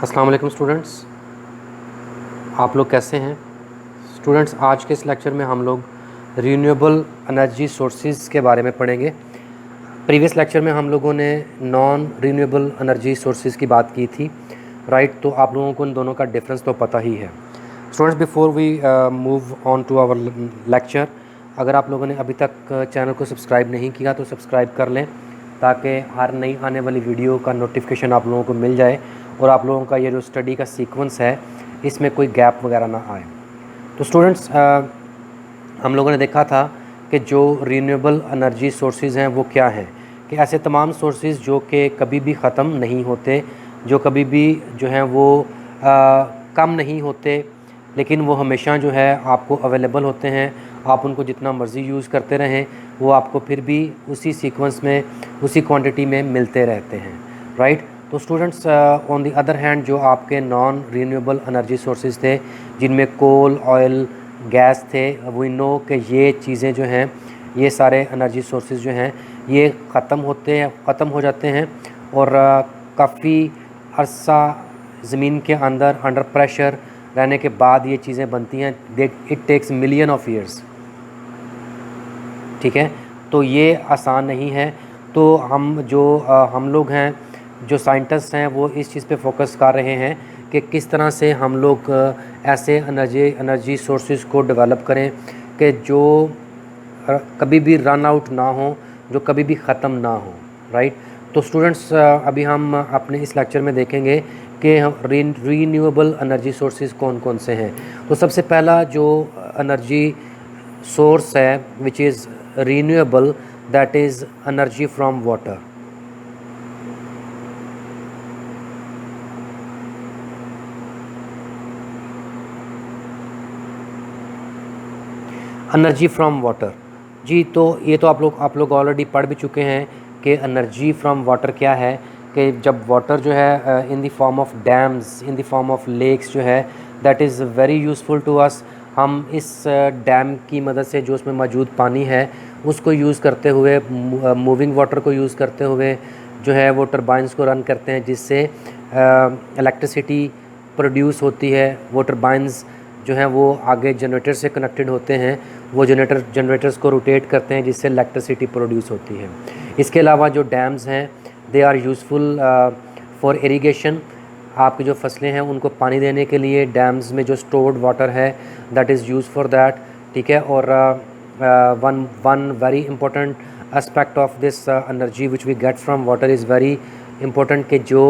अस्सलाम वालेकुम स्टूडेंट्स, आप लोग कैसे हैं? स्टूडेंट्स, आज के इस लेक्चर में हम लोग रीन्यूएबल एनर्जी सोर्सेज के बारे में पढ़ेंगे। प्रीवियस लेक्चर में हम लोगों ने नॉन रीन्यूएबल एनर्जी सोर्सेज की बात की थी, राइट? तो आप लोगों को इन दोनों का डिफरेंस तो पता ही है। Students, before we move on to our lecture, अगर आप लोगों ने अभी तक चैनल को सब्सक्राइब नहीं किया तो सब्सक्राइब कर लें, ताकि हर नई आने वाली वीडियो का नोटिफिकेशन आप लोगों को मिल जाए और आप लोगों का ये जो स्टडी का सीक्वेंस है इसमें कोई गैप वगैरह ना आए। तो स्टूडेंट्स, हम लोगों ने देखा था कि जो रीन्यूएबल एनर्जी सोर्सेज हैं वो क्या हैं, कि ऐसे तमाम सोर्सेज जो कि कभी भी ख़त्म नहीं होते, जो कभी भी जो हैं वो कम नहीं होते, लेकिन वो हमेशा जो है आपको अवेलेबल होते हैं। आप उनको जितना मर्ज़ी यूज़ करते रहें, वो आपको फिर भी उसी सीक्वेंस में, उसी क्वांटिटी में मिलते रहते हैं, राइट? तो students, on the other hand जो आपके नॉन रीन्यूएबल एनर्जी सोर्सेज थे, जिनमें कोल, ऑयल, गैस थे, वी नो कि ये चीज़ें जो हैं, ये सारे एनर्जी सोर्सेज जो हैं ये ख़त्म हो जाते हैं और काफ़ी अरसा ज़मीन के अंदर अंडर प्रेशर रहने के बाद ये चीज़ें बनती हैं। It takes million of years, ठीक है? तो ये आसान नहीं है। तो हम लोग हैं जो साइंटिस्ट हैं वो इस चीज़ पे फोकस कर रहे हैं कि किस तरह से हम लोग ऐसे एनर्जी सोर्सेज को डेवलप करें कि जो कभी भी रन आउट ना हो, जो कभी भी ख़त्म ना हो, राइट? तो स्टूडेंट्स, अभी हम अपने इस लेक्चर में देखेंगे कि रीन्यूएबल एनर्जी सोर्सेज कौन कौन से हैं। तो सबसे पहला जो एनर्जी सोर्स है which is renewable, that is energy from water. Energy from water जी, तो ये तो आप लोग ऑलरेडी पढ़ भी चुके हैं कि एनर्जी फ्रॉम वाटर क्या है। कि जब वाटर जो है in the form of dams, in the form of lakes जो है, that is very useful to us. हम इस डैम की मदद से जो उसमें मौजूद पानी है उसको यूज़ करते हुए, मूविंग वाटर को यूज़ करते हुए जो है वो टरबाइंस को रन करते हैं, जिससे इलेक्ट्रिसिटी प्रोड्यूस होती है। वो टरबाइंस जो हैं वो आगे जनरेटर से कनेक्टेड होते हैं, वो जनरेटर्स को रोटेट करते हैं, जिससे इलेक्ट्रिसिटी प्रोड्यूस होती है। इसके अलावा जो डैम्स हैं they are useful for irrigation. आपकी जो फसलें हैं उनको पानी देने के लिए डैम्स में जो स्टोर्ड वाटर है that is use for that, ठीक है? और one very important aspect of this energy which we get from water is very important, कि जो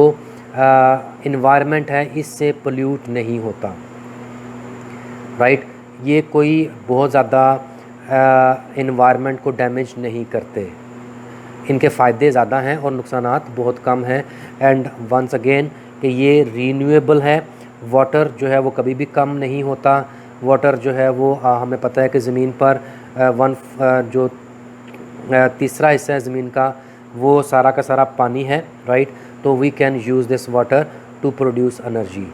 इन्वायरमेंट है इससे पोल्यूट नहीं होता, राइट? ये कोई बहुत ज़्यादा इन्वायरमेंट को डैमेज नहीं करते। इनके फ़ायदे ज़्यादा हैं और नुकसानात बहुत कम हैं। एंड वंस अगेन कि ये रीन्यूएबल है। वाटर जो है वो कभी भी कम नहीं होता। वाटर जो है वो हमें पता है कि ज़मीन पर जो तीसरा हिस्सा है ज़मीन का वो सारा का सारा पानी है, राइट? तो we can use this water to produce energy.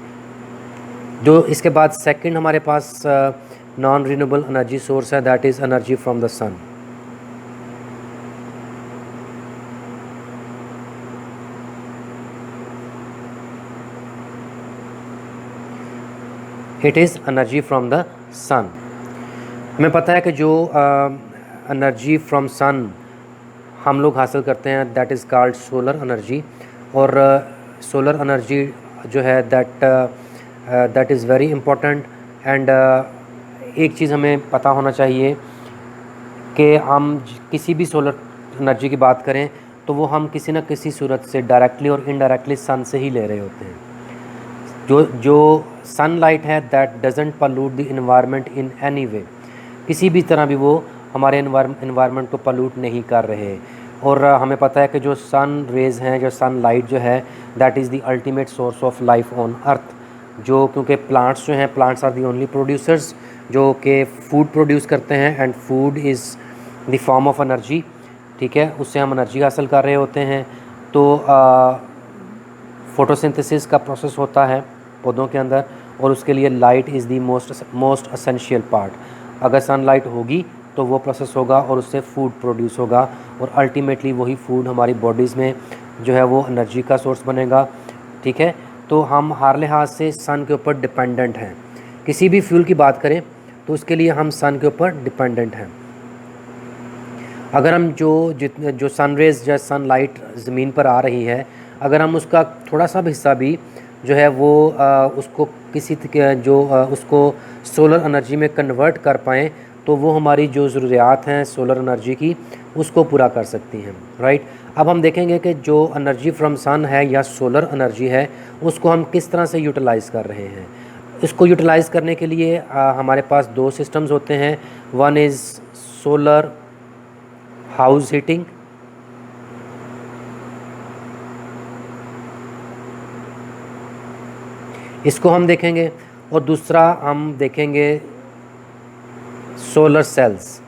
जो इसके बाद सेकंड हमारे पास नॉन रीन्यूएबल एनर्जी सोर्स है, that is energy from the sun. It is energy from the sun. हमें पता है कि जो एनर्जी फ्रॉम सन हम लोग हासिल करते हैं that is called solar energy. और सोलर एनर्जी जो है that is very important. And एक चीज़ हमें पता होना चाहिए कि हम किसी भी सोलर एनर्जी की बात करें तो वो हम किसी न किसी सूरत से डायरेक्टली और इनडायरेक्टली सन से ही ले रहे होते हैं। जो सनलाइट है that doesn't pollute the environment in any way, किसी भी तरह भी वो हमारे इन्वायरमेंट को पॉल्यूट नहीं कर रहे। और हमें पता है कि जो सन रेज़ हैं, जो सनलाइट जो है that is the ultimate source of life on earth. जो क्योंकि प्लांट्स जो हैं, plants are the only producers जो कि फूड प्रोड्यूस करते हैं, and food is the form of energy, ठीक है? उससे हम एनर्जी हासिल कर रहे होते हैं। तो फोटोसिंथेसिस का प्रोसेस होता है पौधों के अंदर, और उसके लिए light is the most essential part. अगर सनलाइट होगी तो वो प्रोसेस होगा और उससे फूड प्रोड्यूस होगा, और अल्टीमेटली वही फूड हमारी बॉडीज़ में जो है वो एनर्जी का सोर्स बनेगा, ठीक है? तो हम हर लिहाज से सन के ऊपर डिपेंडेंट हैं। किसी भी फ्यूल की बात करें तो उसके लिए हम सन के ऊपर डिपेंडेंट हैं। अगर हम जो सन रेज़ या सनलाइट ज़मीन पर आ रही है, अगर हम उसका थोड़ा सा भी हिस्सा भी जो है वो उसको उसको सोलर एनर्जी में कन्वर्ट कर पाएँ, तो वो हमारी जो ज़रूरियात हैं सोलर एनर्जी की उसको पूरा कर सकती हैं, राइट। अब हम देखेंगे कि जो एनर्जी फ्रॉम सन है या सोलर एनर्जी है, उसको हम किस तरह से यूटिलाइज़ कर रहे हैं। इसको यूटिलाइज़ करने के लिए हमारे पास दो सिस्टम्स होते हैं। One is solar house heating, इसको हम देखेंगे, और दूसरा हम देखेंगे सोलर सेल्स,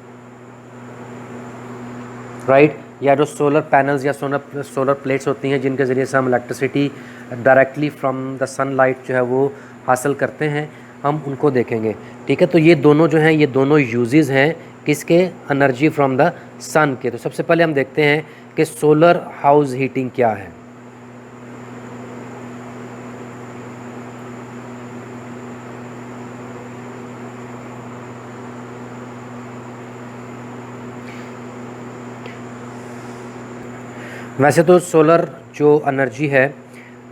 राइट, या जो सोलर पैनल्स या सोलर प्लेट्स होती हैं जिनके ज़रिए से हम electricity directly from the sunlight जो है वो हासिल करते हैं, हम उनको देखेंगे। ठीक है, तो ये दोनों जो हैं ये दोनों यूजेस हैं किसके, एनर्जी फ्रॉम द सन के। तो सबसे पहले हम देखते हैं कि सोलर हाउस हीटिंग क्या है। वैसे तो सोलर जो एनर्जी है,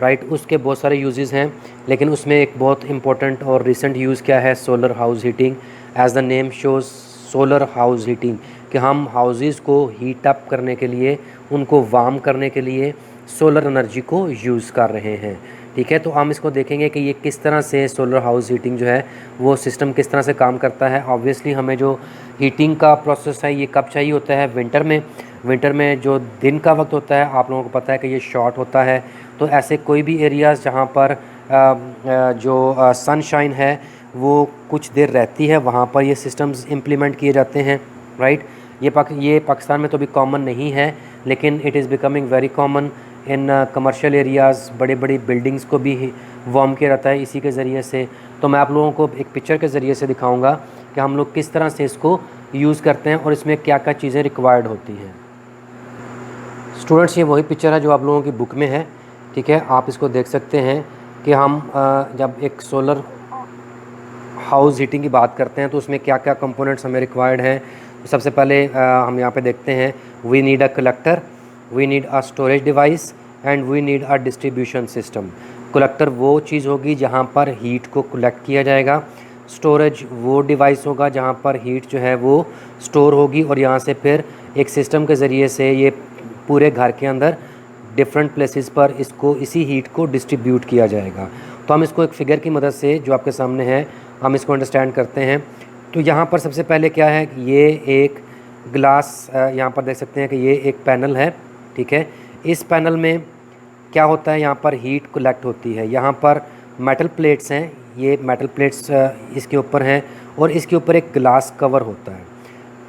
राइट, उसके बहुत सारे यूजेस हैं, लेकिन उसमें एक बहुत इंपॉर्टेंट और रिसेंट यूज़ क्या है, solar house heating. As the name shows, solar house heating, कि हम हाउसेस को हीट अप करने के लिए, उनको वार्म करने के लिए सोलर एनर्जी को यूज़ कर रहे हैं। ठीक है, तो हम इसको देखेंगे कि ये किस तरह से सोलर हाउस हीटिंग जो है वो सिस्टम किस तरह से काम करता है। ऑब्वियसली हमें जो हीटिंग का प्रोसेस है ये कब चाहिए होता है, विंटर में। विंटर में जो दिन का वक्त होता है आप लोगों को पता है कि ये शॉर्ट होता है, तो ऐसे कोई भी एरियाज़ जहाँ पर जो सनशाइन है वो कुछ देर रहती है, वहाँ पर ये सिस्टम्स इम्प्लीमेंट किए जाते हैं, राइट। ये पाकिस्तान में तो अभी कॉमन नहीं है, लेकिन it is becoming very common in commercial areas. बड़ी बड़ी बिल्डिंग्स को भी वार्म किया जाता है इसी के ज़रिए से। तो मैं आप लोगों को एक पिक्चर के ज़रिए से दिखाऊंगा कि हम लोग किस तरह से इसको यूज़ करते हैं और इसमें क्या क्या चीज़ें रिक्वायर्ड होती हैं। स्टूडेंट्स, ये वही पिक्चर है जो आप लोगों की बुक में है। ठीक है, आप इसको देख सकते हैं कि हम जब एक सोलर हाउस हीटिंग की बात करते हैं तो उसमें क्या क्या कंपोनेंट्स हमें रिक्वायर्ड हैं। तो सबसे पहले हम यहाँ पे देखते हैं, we need a collector, we need a storage device and we need a distribution system. Collector वो चीज़ होगी जहाँ पर हीट को कलेक्ट किया जाएगा, स्टोरेज वो डिवाइस होगा जहाँ पर हीट जो है वो स्टोर होगी, और यहाँ से फिर एक सिस्टम के ज़रिए से ये पूरे घर के अंदर डिफरेंट प्लेसेस पर इसको, इसी हीट को डिस्ट्रीब्यूट किया जाएगा। तो हम इसको एक फ़िगर की मदद से जो आपके सामने है हम इसको अंडरस्टैंड करते हैं। तो यहाँ पर सबसे पहले क्या है, ये एक ग्लास, यहाँ पर देख सकते हैं कि ये एक पैनल है। ठीक है, इस पैनल में क्या होता है, यहाँ पर हीट कलेक्ट होती है। यहाँ पर मेटल प्लेट्स हैं, ये मेटल प्लेट्स इसके ऊपर हैं, और इसके ऊपर एक ग्लास कवर होता है।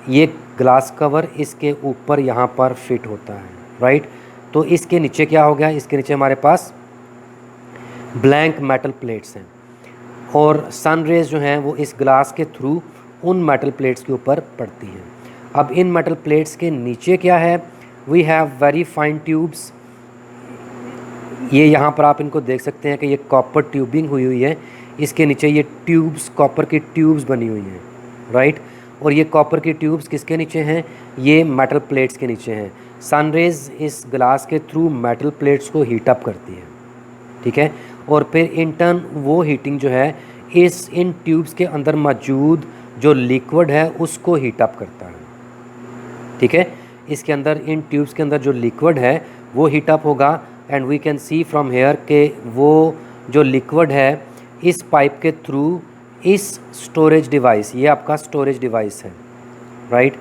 ये ग्लास कवर इसके ऊपर यहाँ पर फिट होता है, राइट। तो इसके नीचे क्या हो गया, इसके नीचे हमारे पास ब्लैंक मेटल प्लेट्स हैं, और सन रेज़ जो हैं वो इस ग्लास के थ्रू उन मेटल प्लेट्स के ऊपर पड़ती हैं। अब इन मेटल प्लेट्स के नीचे क्या है, we have very fine tubes. ये यहाँ पर आप इनको देख सकते हैं कि ये कॉपर ट्यूबिंग हुई हुई है, इसके नीचे ये ट्यूब्स, कॉपर की ट्यूब्स बनी हुई हैं, राइट। और ये कॉपर की ट्यूब्स किसके नीचे हैं, ये मेटल प्लेट्स के नीचे हैं। सन रेज़ इस ग्लास के थ्रू मेटल प्लेट्स को हीट अप करती है, ठीक है, और फिर इन टर्न वो हीटिंग जो है इन ट्यूब्स के अंदर मौजूद जो लिक्विड है उसको हीट अप करता है। ठीक है, इसके अंदर, इन ट्यूब्स के अंदर जो लिक्विड है वो हीट अप होगा, and we can see from here के वो जो लिक्विड है इस पाइप के थ्रू इस स्टोरेज डिवाइस, ये आपका स्टोरेज डिवाइस है, राइट।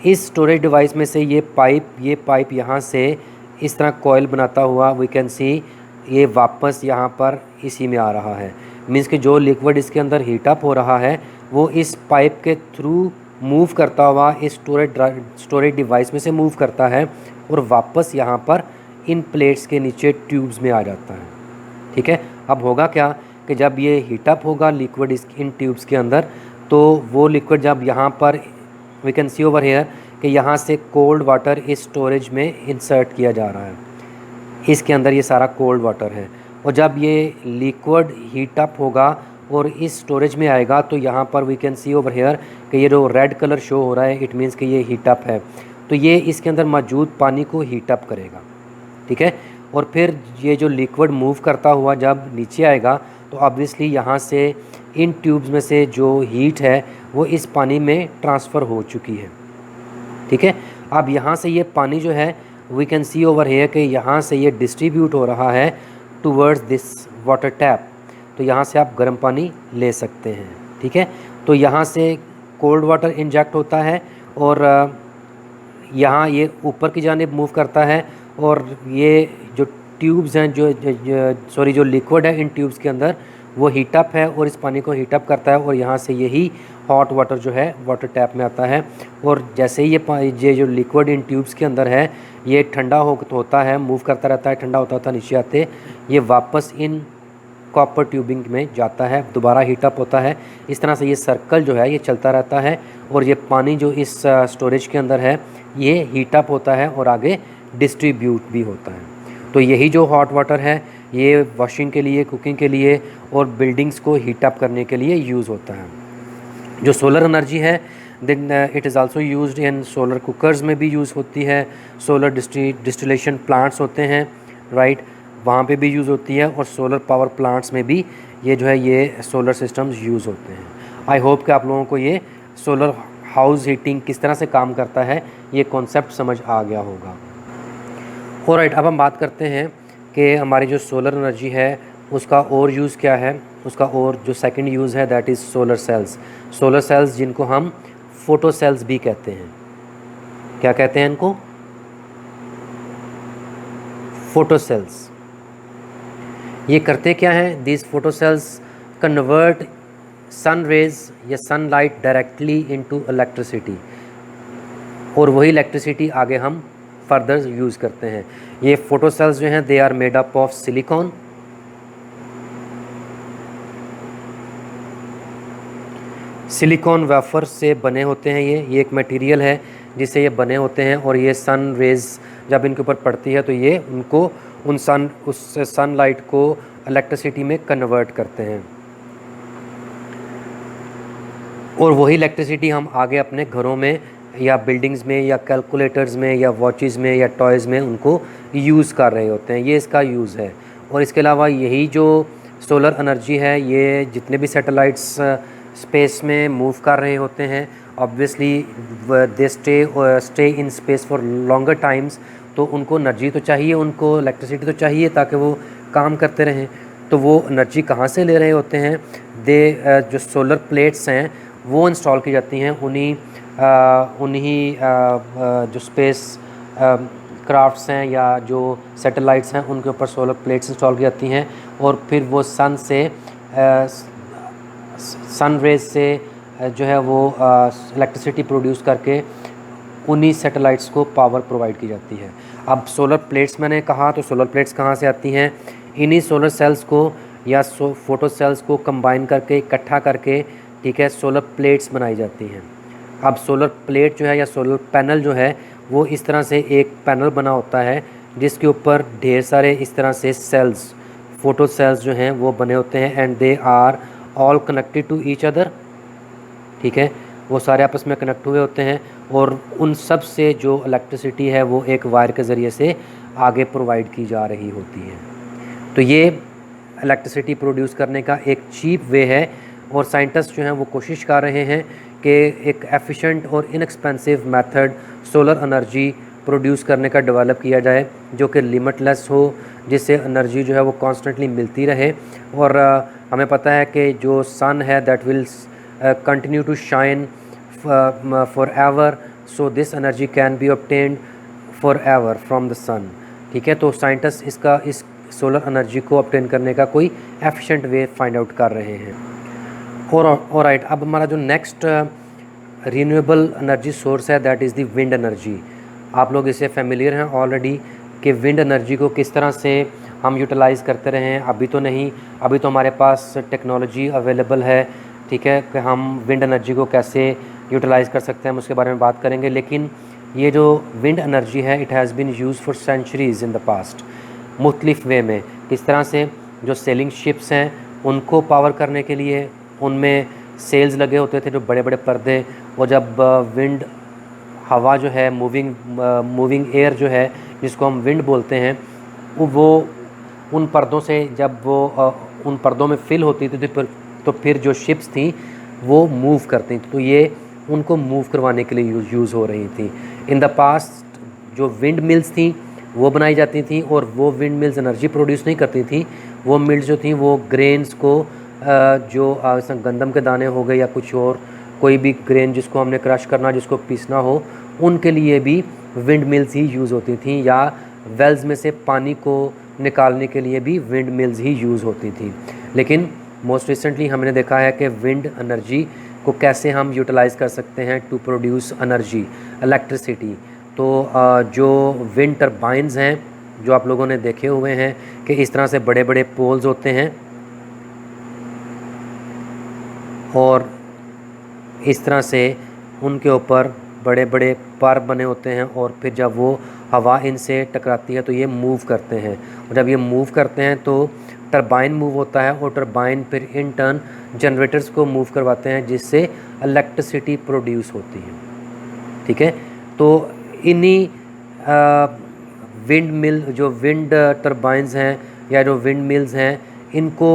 इस स्टोरेज डिवाइस में से ये पाइप यहाँ से इस तरह कॉइल बनाता हुआ वी कैन सी ये वापस यहाँ पर इसी में आ रहा है। मीन्स कि जो लिक्विड इसके अंदर हीट अप हो रहा है वो इस पाइप के थ्रू मूव करता हुआ इस स्टोरेज डिवाइस में से मूव करता है और वापस यहाँ पर इन प्लेट्स के नीचे ट्यूब्स में आ जाता है। ठीक है, अब होगा क्या कि जब ये हीटअप होगा लिक्विड इन ट्यूब्स के अंदर, तो वो लिक्विड जब यहाँ पर we can see over here कि यहाँ से कोल्ड वाटर इस स्टोरेज में इंसर्ट किया जा रहा है। इसके अंदर ये सारा कोल्ड वाटर है, और जब ये लिक्विड हीट अप होगा और इस स्टोरेज में आएगा तो यहाँ पर we can see over here कि ये जो रेड कलर शो हो रहा है इट मीन्स कि ये हीट अप है। तो ये इसके अंदर मौजूद पानी को हीट अप करेगा, ठीक है। और फिर ये जो लिक्विड मूव करता हुआ जब नीचे आएगा तो ऑब्वियसली यहाँ से इन ट्यूब्स में से जो हीट है वो इस पानी में ट्रांसफ़र हो चुकी है, ठीक है। अब यहाँ से ये पानी जो है we can see over here कि यहाँ से ये डिस्ट्रीब्यूट हो रहा है टूवर्ड्स दिस वाटर टैप। तो यहाँ से आप गर्म पानी ले सकते हैं, ठीक है। तो यहाँ से कोल्ड वाटर इंजेक्ट होता है और यहाँ ये ऊपर की जानिब मूव करता है और ये जो ट्यूब्स हैं जो लिक्विड है इन ट्यूब्स के अंदर वो हीटअप है और इस पानी को हीटअप करता है और यहाँ से यही हॉट वाटर जो है वाटर टैप में आता है। और जैसे ही ये जो लिक्विड इन ट्यूब्स के अंदर है ये ठंडा होता है, मूव करता रहता है, ठंडा होता होता नीचे आते ये वापस इन कॉपर ट्यूबिंग में जाता है, दोबारा हीटअप होता है। इस तरह से ये सर्कल जो है ये चलता रहता है और ये पानी जो इस स्टोरेज के अंदर है ये हीटअप होता है और आगे डिस्ट्रीब्यूट भी होता है। तो यही जो हॉट वाटर है ये वॉशिंग के लिए, कुकिंग के लिए और बिल्डिंग्स को हीटअप करने के लिए यूज़ होता है। जो सोलर एनर्जी है then it is also used in solar cookers में भी यूज़ होती है, सोलर डिस्टिलेशन प्लांट्स होते हैं राइट, वहाँ पे भी यूज़ होती है और सोलर पावर प्लांट्स में भी ये जो है ये सोलर सिस्टम्स यूज़ होते हैं। आई होप कि आप लोगों को ये सोलर हाउस हीटिंग किस तरह से काम करता है ये कॉन्सेप्ट समझ आ गया होगा। ऑलराइट, अब हम बात करते हैं कि हमारी जो सोलर एनर्जी है उसका और यूज़ क्या है। उसका और जो सेकंड यूज़ है that is solar cells. Solar cells जिनको हम फोटो सेल्स भी कहते हैं। क्या कहते हैं इनको? Photo cells. ये करते क्या हैं? These photo cells convert sun rays या सनलाइट डायरेक्टली इनटू इलेक्ट्रिसिटी और वही इलेक्ट्रिसिटी आगे हम फर्दर यूज़ करते हैं। ये फोटो सेल्स जो हैं they are made up of silicon, silicon wafer से बने होते हैं। ये एक मटेरियल है जिससे ये बने होते हैं और ये सन रेज जब इनके ऊपर पड़ती है तो ये उनको उस सनलाइट को इलेक्ट्रिसिटी में कन्वर्ट करते हैं और वही इलेक्ट्रिसिटी हम आगे अपने घरों में या बिल्डिंग्स में या कैलकुलेटर्स में या वॉचेस में या टॉयज़ में उनको यूज़ कर रहे होते हैं। ये इसका यूज़ है। और इसके अलावा यही जो सोलर एनर्जी है ये जितने भी सैटेलाइट्स स्पेस में मूव कर रहे होते हैं obviously they stay in space for longer times, तो उनको एनर्जी तो चाहिए, उनको इलेक्ट्रिसिटी तो चाहिए ताकि वो काम करते रहें। तो वो एनर्जी कहाँ से ले रहे होते हैं? जो सोलर प्लेट्स हैं वो इंस्टॉल की जाती हैं उन्हीं जो स्पेस क्राफ्ट्स हैं या जो सैटेलाइट्स हैं उनके ऊपर सोलर प्लेट्स इंस्टॉल की जाती हैं और फिर वो सन रेज से जो है वो इलेक्ट्रिसिटी प्रोड्यूस करके उन्हीं सैटेलाइट्स को पावर प्रोवाइड की जाती है। अब सोलर प्लेट्स मैंने कहा तो सोलर प्लेट्स कहाँ से आती हैं? इन्हीं सोलर सेल्स को या फोटो सेल्स को कंबाइन करके इकट्ठा करके ठीक है सोलर प्लेट्स बनाई जाती हैं। अब सोलर प्लेट जो है या सोलर पैनल जो है वो इस तरह से एक पैनल बना होता है जिसके ऊपर ढेर सारे इस तरह से सेल्स, फोटो सेल्स जो हैं वो बने होते हैं and they are all connected to each other, ठीक है। वो सारे आपस में कनेक्ट हुए होते हैं और उन सब से जो इलेक्ट्रिसिटी है वो एक वायर के ज़रिए से आगे प्रोवाइड की जा रही होती है। तो ये इलेक्ट्रिसिटी प्रोड्यूस करने का एक चीप वे है और साइंटिस्ट जो हैं वो कोशिश कर रहे हैं कि एक एफिशिएंट और inexpensive method solar energy produce करने का डेवलप किया जाए जो कि लिमिटलेस हो, जिससे एनर्जी जो है वो कॉन्स्टेंटली मिलती रहे। और हमें पता है कि जो सन है that will continue to shine for ever, so this energy can be obtained for ever from the sun, ठीक है। तो साइंटिस्ट इस सोलर एनर्जी को ऑब्टेन करने का कोई एफिशिएंट वे फाइंड आउट कर रहे हैं। और राइट, अब हमारा जो नेक्स्ट रीन्यूएबल एनर्जी सोर्स है that is the wind energy. आप लोग इससे फेमिलियर हैं ऑलरेडी कि विंड एनर्जी को किस तरह से हम यूटिलाइज़ करते रहे हैं। अभी तो नहीं, अभी तो हमारे पास टेक्नोलॉजी अवेलेबल है, ठीक है, कि हम विंड एनर्जी को कैसे यूटिलाइज़ कर सकते हैं हम उसके बारे में बात करेंगे। लेकिन ये जो विंड एनर्जी है it has been use for centuries in the past, मुख्तलिफ वे में। किस तरह से जो सेलिंग शिप्स हैं उनको पावर करने के लिए उनमें सेल्स लगे होते थे, जो बड़े बड़े पर्दे। और जब विंड हवा जो है, मूविंग एयर जो है जिसको हम विंड बोलते हैं, वो उन पर्दों से जब वो उन पर्दों में फिल होती थी तो फिर जो शिप्स थी वो मूव करती थी। तो ये उनको मूव करवाने के लिए यूज़ हो रही थी। इन द पास्ट जो विंड मिल्स थी वो बनाई जाती थी, और वो विंड मिल्स एनर्जी प्रोड्यूस नहीं करती थी। वो मिल्स जो थी वो ग्रेन्स को जो गंदम के दाने हो गए या कुछ और कोई भी ग्रेन जिसको हमने क्रश करना, जिसको पीसना हो, उनके लिए भी विंड मिल्स ही यूज़ होती थी, या वेल्स में से पानी को निकालने के लिए भी विंड मिल्स ही यूज़ होती थी। लेकिन मोस्ट रिसेंटली हमने देखा है कि विंड एनर्जी को कैसे हम यूटिलाइज़ कर सकते हैं टू प्रोड्यूस एनर्जी, इलेक्ट्रिसिटी। तो जो विंड टर्बाइंस हैं जो आप लोगों ने देखे हुए हैं कि इस तरह से बड़े बड़े पोल्स होते हैं और इस तरह से उनके ऊपर बड़े बड़े पर बने होते हैं, और फिर जब वो हवा इनसे टकराती है तो ये मूव करते हैं, और जब ये मूव करते हैं तो टरबाइन मूव होता है, और टरबाइन फिर इन टर्न जनरेटर्स को मूव करवाते हैं जिससे इलेक्ट्रिसिटी प्रोड्यूस होती है। ठीक है, तो इन्हीं विंड मिल जो विंड टरबाइंस हैं या जो विंड मिल्स हैं, इनको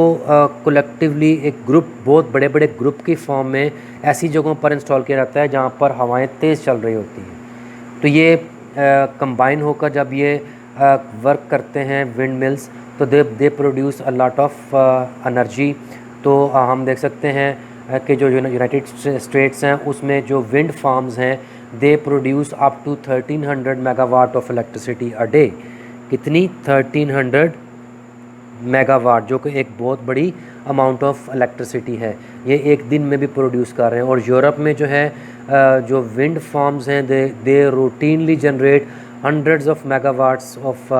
कलेक्टिवली एक ग्रुप, बहुत बड़े बड़े ग्रुप की फॉर्म में ऐसी जगहों पर इंस्टॉल किया जाता है जहाँ पर हवाएं तेज़ चल रही होती हैं। तो ये कंबाइन होकर जब ये वर्क करते हैं विंड मिल्स, तो they produce a lot of energy. तो हम देख सकते हैं कि जो यूनाइटेड स्टेट्स हैं उसमें जो विंड फार्म्स हैं, they produce up to 1300 megawatt of electricity a day. कितनी? 1300 मेगावाट, जो कि एक बहुत बड़ी अमाउंट ऑफ इलेक्ट्रिसिटी है, ये एक दिन में भी प्रोड्यूस कर रहे हैं। और यूरोप में जो है जो विंड फार्म्स हैं, they routinely generate hundreds of megawatts of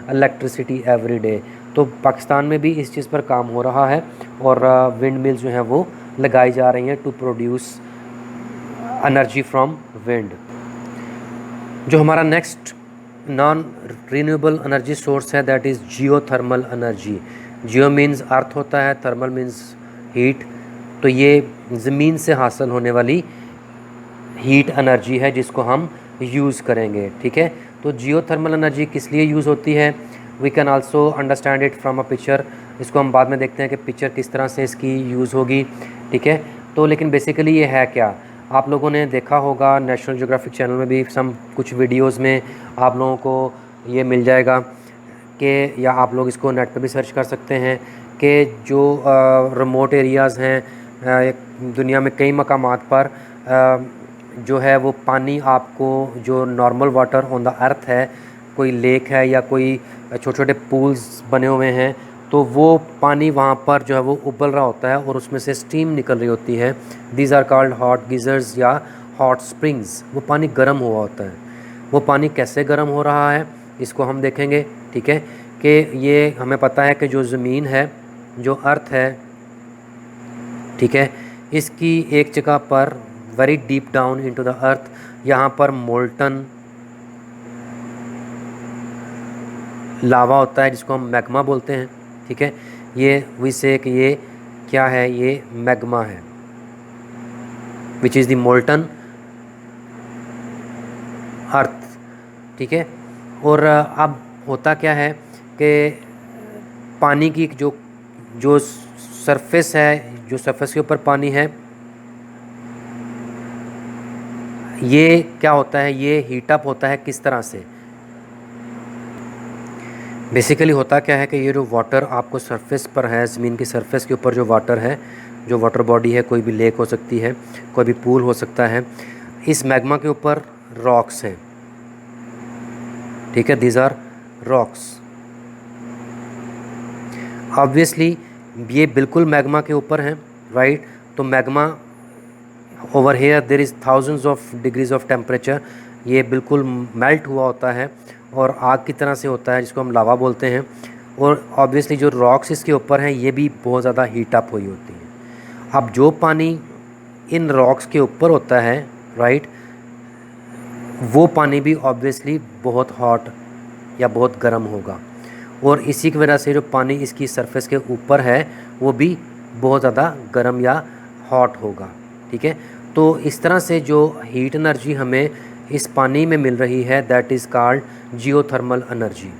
electricity every day. तो पाकिस्तान में भी इस चीज़ पर काम हो रहा है, और विंड मिल्स जो हैं वो लगाई जा रही हैं to produce energy from wind. जो हमारा next non renewable energy source है, that is geothermal energy. Geo means earth होता है, थर्मल मीन्स हीट। तो ये ज़मीन से हासिल होने वाली हीट एनर्जी है जिसको हम यूज़ करेंगे। ठीक है, तो जियोथर्मल एनर्जी किस लिए यूज़ होती है? We can also understand it from a picture. इसको हम बाद में देखते हैं कि पिक्चर किस तरह से इसकी यूज़ होगी। ठीक है, तो लेकिन बेसिकली ये है क्या, आप लोगों ने देखा होगा नेशनल ज्योग्राफिक चैनल में भी कुछ वीडियोस में आप लोगों को ये मिल जाएगा कि, या आप लोग इसको नेट पे भी सर्च कर सकते हैं कि जो रिमोट एरियाज़ हैं दुनिया में कई मकामात पर जो है वो पानी आपको, जो normal water on the earth है, कोई लेक है या कोई छोटे छोटे पूल्स बने हुए हैं, तो वो पानी वहाँ पर जो है वो उबल रहा होता है और उसमें से स्टीम निकल रही होती है। These are called hot geysers या हॉट स्प्रिंग्स। वो पानी गर्म हुआ होता है। वो पानी कैसे गर्म हो रहा है इसको हम देखेंगे। ठीक है, कि ये हमें पता है कि जो ज़मीन है, जो अर्थ है, ठीक है, इसकी एक जगह पर very deep down into the earth, यहाँ पर मोल्टन लावा होता है जिसको हम मैग्मा बोलते हैं। ठीक है, ये वी से कि ये क्या है, ये मैग्मा है, विच इज़ द मोल्टन अर्थ। ठीक है, और अब होता क्या है कि पानी की जो जो सरफेस है, जो सरफेस के ऊपर पानी है, ये क्या होता है, ये हीटअप होता है। किस तरह से? बेसिकली होता क्या है कि ये जो वाटर आपको सरफेस पर है, ज़मीन की सरफेस के ऊपर जो वाटर है, जो वाटर बॉडी है, कोई भी लेक हो सकती है, कोई भी पूल हो सकता है, इस मैग्मा के ऊपर रॉक्स हैं। ठीक है, दीज आर रॉक्स। ऑब्वियसली ये बिल्कुल मैग्मा के ऊपर हैं, राइट। तो magma over here there is thousands of degrees of temperature, ये बिल्कुल मेल्ट हुआ होता है और आग की तरह से होता है जिसको हम लावा बोलते हैं। और ऑब्वियसली जो रॉक्स इसके ऊपर हैं ये भी बहुत ज़्यादा हीट अप हुई होती हैं। अब जो पानी इन रॉक्स के ऊपर होता है, राइट, वो पानी भी ऑब्वियसली बहुत हॉट या बहुत गर्म होगा। और इसी की वजह से जो पानी इसकी सरफेस के ऊपर है वो भी बहुत ज़्यादा गर्म या हॉट होगा। ठीक है, तो इस तरह से जो हीट एनर्जी हमें इस पानी में मिल रही है that is called geothermal energy.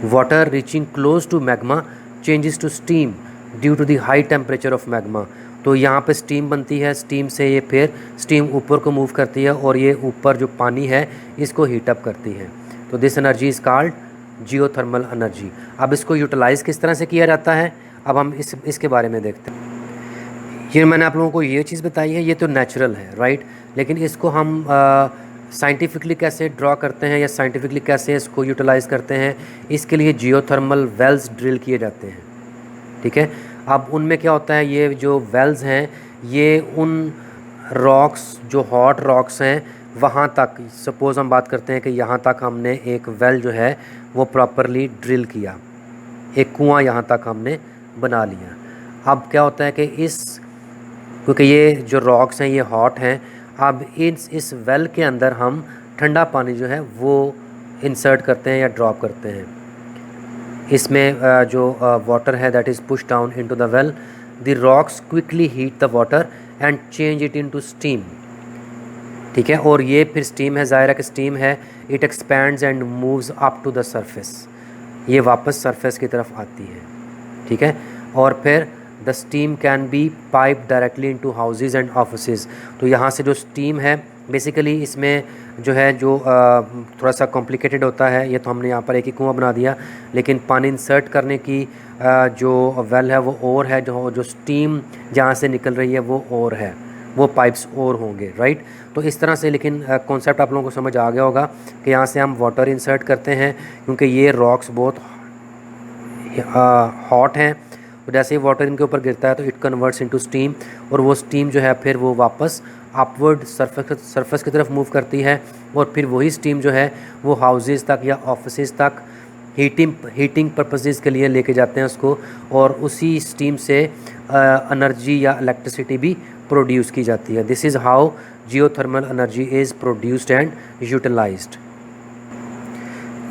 Water reaching close to magma changes to steam due to the high temperature of magma. तो यहाँ पे स्टीम बनती है, स्टीम से ये फिर स्टीम ऊपर को मूव करती है और ये ऊपर जो पानी है इसको हीटअप करती है। तो this energy is called geothermal energy. अब इसको यूटिलाइज़ किस तरह से किया जाता है, अब हम इसके बारे में देखते हैं। ये मैंने आप लोगों को ये चीज़ बताई है, ये तो नेचुरल है राइट, लेकिन इसको हम साइंटिफिकली कैसे ड्रॉ करते हैं या साइंटिफिकली कैसे इसको यूटिलाइज़ करते हैं, इसके लिए जियोथर्मल वेल्स ड्रिल किए जाते हैं। ठीक है, अब उनमें क्या होता है, ये जो वेल्स हैं ये उन रॉक्स जो हॉट रॉक्स हैं वहाँ तक, सपोज़ हम बात करते हैं कि यहाँ तक हमने एक वेल जो है वो प्रॉपरली ड्रिल किया, एक कुआं यहाँ तक हमने बना लिया। अब क्या होता है कि क्योंकि ये जो रॉक्स हैं ये हॉट हैं, अब इस वेल के अंदर हम ठंडा पानी जो है वो इंसर्ट करते हैं या ड्रॉप करते हैं। इसमें जो वाटर है that is push down into the well, the rocks quickly heat the water and change it into steam. ठीक है, और ये फिर स्टीम है, ज़ाहिर है कि स्टीम है, it expands and moves up to the surface, ये वापस सरफेस की तरफ आती है। ठीक है, और फिर the steam can be pipe directly into houses and offices. तो यहाँ से जो स्टीम है बेसिकली इसमें जो है जो थोड़ा सा कॉम्प्लिकेटेड होता है, ये तो हमने यहाँ पर एक ही कुआं बना दिया, लेकिन पानी इंसर्ट करने की जो वेल है वो और है, जो स्टीम जहाँ से निकल रही है वो और है, वो पाइप्स और होंगे राइट। तो इस तरह से, लेकिन कॉन्सेप्ट आप लोगों को समझ आ गया होगा कि यहाँ से हम वाटर इंसर्ट करते हैं क्योंकि ये रॉक्स बहुत हॉट हैं, तो जैसे ही वाटर इनके ऊपर गिरता है तो इट कन्वर्ट्स इनटू स्टीम, और वो स्टीम जो है फिर वो वापस अपवर्ड सरफेस की तरफ मूव करती है, और फिर वही स्टीम जो है वो हाउसेस तक या ऑफिसेज तक हीटिंग पर्पसेस के लिए लेके जाते हैं उसको, और उसी स्टीम से एनर्जी या इलेक्ट्रिसिटी भी प्रोड्यूस की जाती है। This is how geothermal energy is produced and utilised.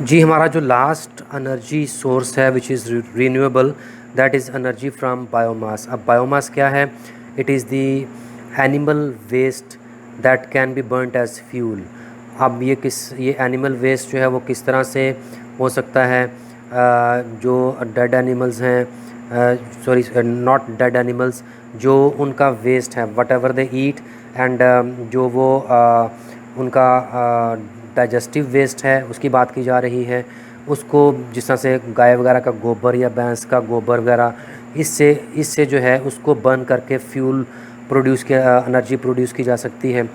जी, हमारा जो लास्ट एनर्जी सोर्स है which is renewable, that is energy from biomass. अब बायोमास क्या है, it is the animal waste that can be burned as fuel. अब ये animal waste जो है वो किस तरह से हो सकता है, जो डेड एनिमल्स हैं, सॉरी नॉट डेड एनिमल्स, जो उनका वेस्ट है what ever they eat, and जो वो उनका डाइजेस्टिव वेस्ट है उसकी बात की जा रही है, उसको जिस तरह से गाय वगैरह का गोबर या भैंस का गोबर वगैरह, इससे जो है उसको बर्न करके फ्यूल प्रोड्यूस एनर्जी प्रोड्यूस की जा सकती है।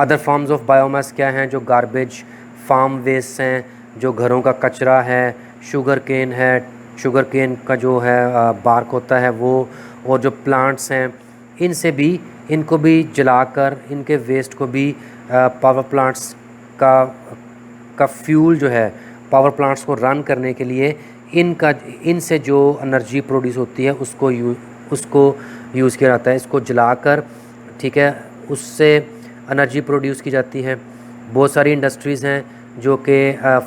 अदर फॉर्म्स ऑफ बायोमास क्या हैं, जो गार्बेज फार्म वेस्ट हैं, जो घरों का कचरा है, शुगर केन है, शुगर केन का जो है बार्क होता है वो, और जो प्लांट्स हैं इनको भी जलाकर इनके वेस्ट को भी पावर प्लांट्स का फ्यूल जो है, पावर प्लांट्स को रन करने के लिए इनसे जो एनर्जी प्रोड्यूस होती है उसको यूज़ किया जाता है, इसको जलाकर, ठीक है, उससे एनर्जी प्रोड्यूस की जाती है। बहुत सारी इंडस्ट्रीज़ हैं जो कि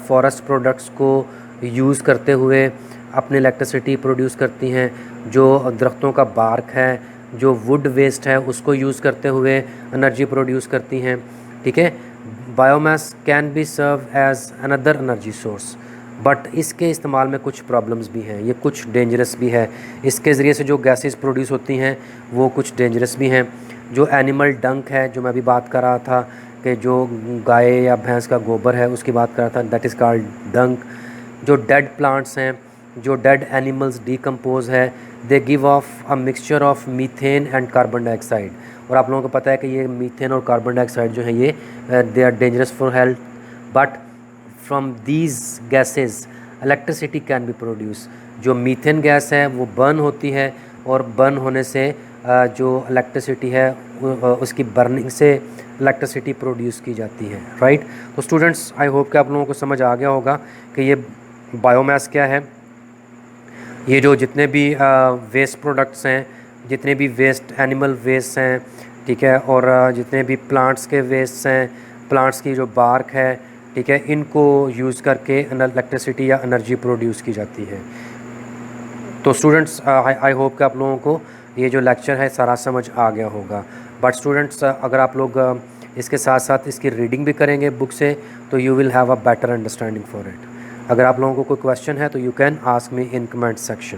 फॉरेस्ट प्रोडक्ट्स को यूज़ करते हुए अपनी इलेक्ट्रिसिटी प्रोड्यूस करती हैं, जो दरख्तों का बार्क है, जो वुड वेस्ट है उसको यूज़ करते हुए एनर्जी प्रोड्यूस करती हैं। ठीक है, biomass can be serve as another energy source, but इसके इस्तेमाल में कुछ प्रॉब्लम्स भी हैं, ये कुछ डेंजरस भी है। इसके ज़रिए से जो गैसेस प्रोड्यूस होती हैं वो कुछ डेंजरस भी हैं। जो एनिमल डंक है, जो मैं अभी बात कर रहा था कि जो गाय या भैंस का गोबर है उसकी बात कर रहा था, दैट इज़ कॉल्ड डंक। जो डेड प्लांट्स हैं, जो डेड एनिमल्स डिकम्पोज है, they give of a mixture of methane and carbon dioxide. और आप लोगों को पता है कि ये मीथेन और कार्बन डाइऑक्साइड जो है ये they are dangerous for health, but from these gases electricity can be produce. जो मीथेन गैस है वो बर्न होती है, और बर्न होने से जो इलेक्ट्रिसिटी है उसकी बर्निंग से इलेक्ट्रिसिटी प्रोड्यूस की जाती है, राइट। तो स्टूडेंट्स, आई होप कि आप लोगों को समझ आ गया होगा कि ये बायोमास क्या है। ये जो जितने भी वेस्ट प्रोडक्ट्स हैं, जितने भी वेस्ट एनिमल वेस्ट हैं, ठीक है, और जितने भी प्लांट्स के वेस्ट हैं, प्लांट्स की जो बार्क है, ठीक है, इनको यूज़ करके इलेक्ट्रिसिटी या एनर्जी प्रोड्यूस की जाती है। तो स्टूडेंट्स आई होप कि आप लोगों को ये जो लेक्चर है सारा समझ आ गया होगा। बट स्टूडेंट्स अगर आप लोग इसके साथ साथ इसकी रीडिंग भी करेंगे बुक से तो you will have a better understanding for it. अगर आप लोगों को कोई क्वेश्चन है तो you can ask me in comment section.